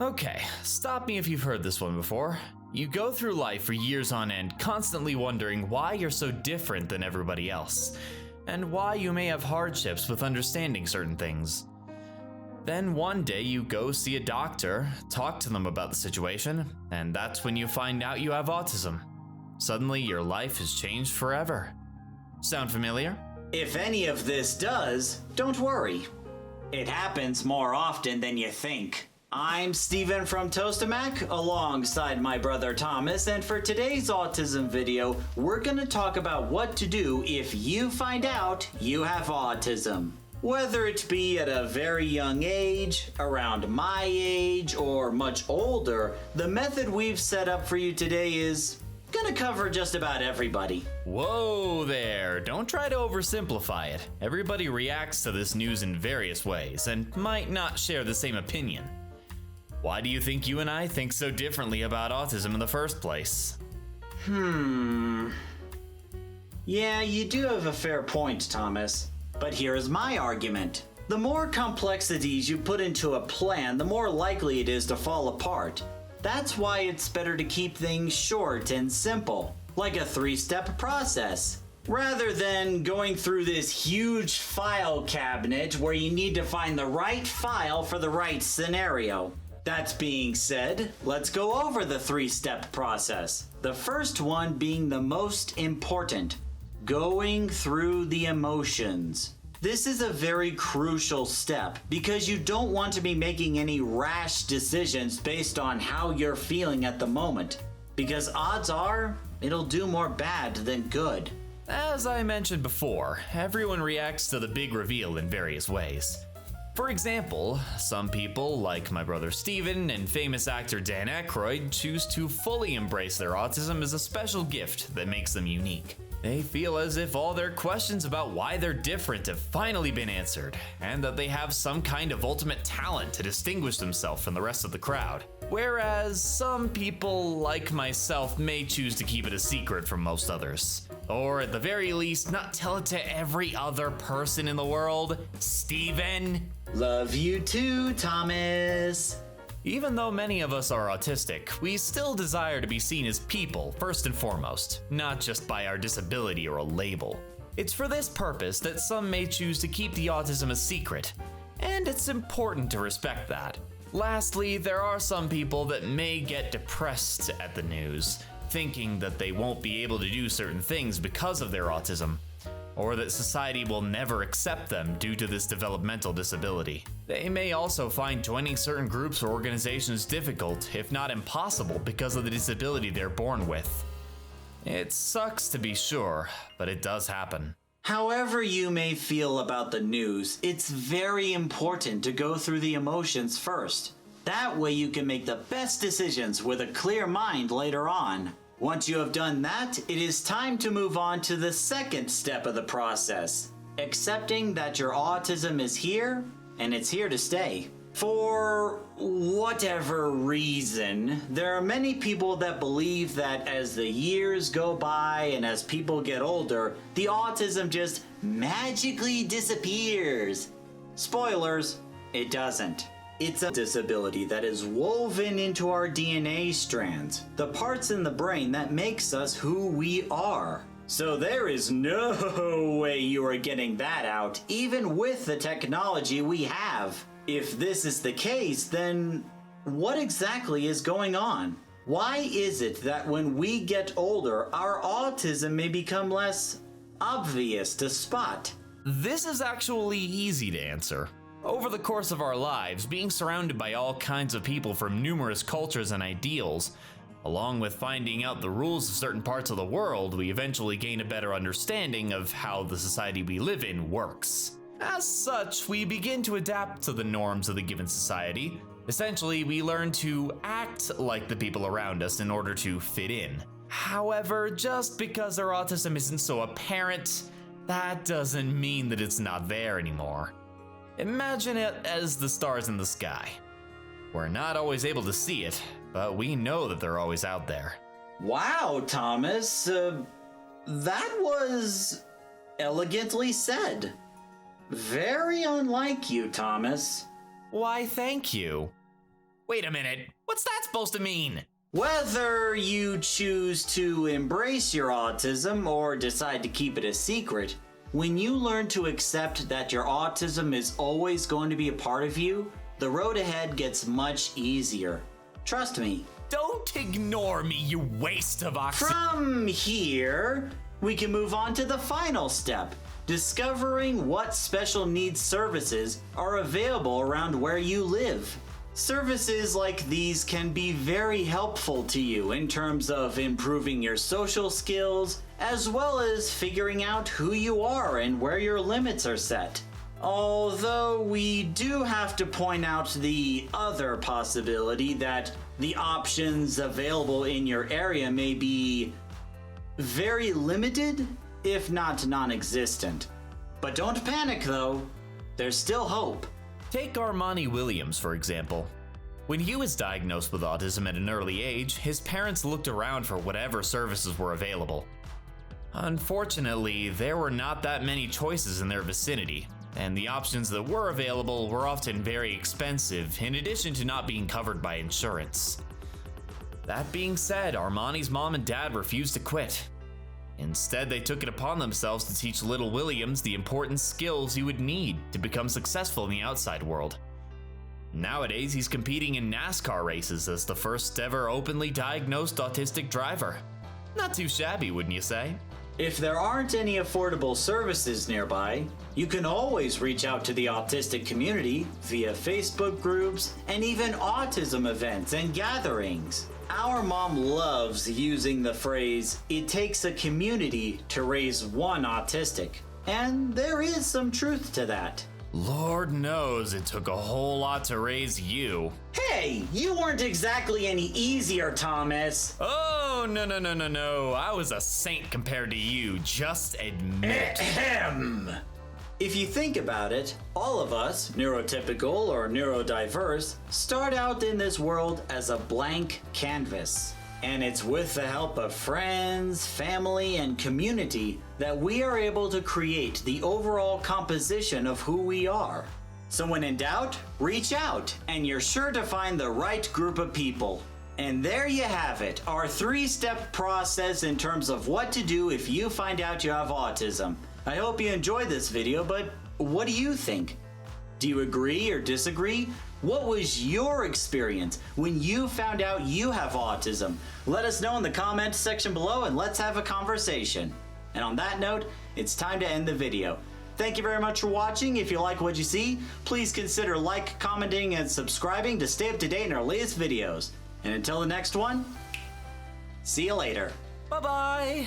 Okay, stop me if you've heard this one before. You go through life for years on end, constantly wondering why you're so different than everybody else, and why you may have hardships with understanding certain things. Then one day you go see a doctor, talk to them about the situation, and that's when you find out you have autism. Suddenly your life has changed forever. Sound familiar? If any of this does, don't worry. It happens more often than you think. I'm Steven from Tostemac, alongside my brother Thomas, and for today's autism video, we're gonna talk about what to do if you find out you have autism. Whether it be at a very young age, around my age, or much older, the method we've set up for you today is gonna cover just about everybody. Whoa there, don't try to oversimplify it. Everybody reacts to this news in various ways and might not share the same opinion. Why do you think you and I think so differently about autism in the first place? Yeah, you do have a fair point, Thomas. But here's my argument. The more complexities you put into a plan, the more likely it is to fall apart. That's why it's better to keep things short and simple, like a 3-step process, rather than going through this huge file cabinet where you need to find the right file for the right scenario. That being said, let's go over the 3-step process. The first one being the most important, going through the emotions. This is a very crucial step because you don't want to be making any rash decisions based on how you're feeling at the moment, because odds are it'll do more bad than good. As I mentioned before, everyone reacts to the big reveal in various ways. For example, some people, like my brother Steven and famous actor Dan Aykroyd, choose to fully embrace their autism as a special gift that makes them unique. They feel as if all their questions about why they're different have finally been answered, and that they have some kind of ultimate talent to distinguish themselves from the rest of the crowd. Whereas some people, like myself, may choose to keep it a secret from most others. Or at the very least, not tell it to every other person in the world. Steven? Love you too, Thomas. Even though many of us are autistic, we still desire to be seen as people, first and foremost, not just by our disability or a label. It's for this purpose that some may choose to keep the autism a secret, and it's important to respect that. Lastly, there are some people that may get depressed at the news, thinking that they won't be able to do certain things because of their autism, or that society will never accept them due to this developmental disability. They may also find joining certain groups or organizations difficult, if not impossible, because of the disability they're born with. It sucks to be sure, but it does happen. However you may feel about the news, it's very important to go through the emotions first. That way you can make the best decisions with a clear mind later on. Once you have done that, it is time to move on to the second step of the process, accepting that your autism is here and it's here to stay. For whatever reason, there are many people that believe that as the years go by and as people get older, the autism just magically disappears. Spoilers, it doesn't. It's a disability that is woven into our DNA strands, the parts in the brain that makes us who we are. So there is no way you are getting that out, even with the technology we have. If this is the case, then what exactly is going on? Why is it that when we get older, our autism may become less obvious to spot? This is actually easy to answer. Over the course of our lives, being surrounded by all kinds of people from numerous cultures and ideals, along with finding out the rules of certain parts of the world, we eventually gain a better understanding of how the society we live in works. As such, we begin to adapt to the norms of the given society. Essentially, we learn to act like the people around us in order to fit in. However, just because our autism isn't so apparent, that doesn't mean that it's not there anymore. Imagine it as the stars in the sky. We're not always able to see it, but we know that they're always out there. Wow, Thomas, that was elegantly said. Very unlike you, Thomas. Why, thank you. Wait a minute, what's that supposed to mean? Whether you choose to embrace your autism or decide to keep it a secret, when you learn to accept that your autism is always going to be a part of you, the road ahead gets much easier. Trust me. Don't ignore me, you waste of oxygen. From here, we can move on to the final step, discovering what special needs services are available around where you live. Services like these can be very helpful to you in terms of improving your social skills, as well as figuring out who you are and where your limits are set. Although we do have to point out the other possibility that the options available in your area may be very limited, if not non-existent. But don't panic though, there's still hope. Take Armani Williams, for example. When he was diagnosed with autism at an early age, his parents looked around for whatever services were available. Unfortunately, there were not that many choices in their vicinity, and the options that were available were often very expensive, in addition to not being covered by insurance. That being said, Armani's mom and dad refused to quit. Instead, they took it upon themselves to teach little Williams the important skills he would need to become successful in the outside world. Nowadays, he's competing in NASCAR races as the first ever openly diagnosed autistic driver. Not too shabby, wouldn't you say? If there aren't any affordable services nearby, you can always reach out to the autistic community via Facebook groups and even autism events and gatherings. Our mom loves using the phrase, "It takes a community to raise one autistic." And there is some truth to that. Lord knows it took a whole lot to raise you. Hey, you weren't exactly any easier, Thomas. Oh, no. I was a saint compared to you, just admit. Ahem. If you think about it, all of us, neurotypical or neurodiverse, start out in this world as a blank canvas. And it's with the help of friends, family, and community that we are able to create the overall composition of who we are. So when in doubt, reach out, and you're sure to find the right group of people. And there you have it, our 3-step process in terms of what to do if you find out you have autism. I hope you enjoyed this video, but what do you think? Do you agree or disagree? What was your experience when you found out you have autism? Let us know in the comments section below and let's have a conversation. And on that note, it's time to end the video. Thank you very much for watching. If you like what you see, please consider like, commenting, and subscribing to stay up to date in our latest videos. And until the next one, see you later. Bye-bye.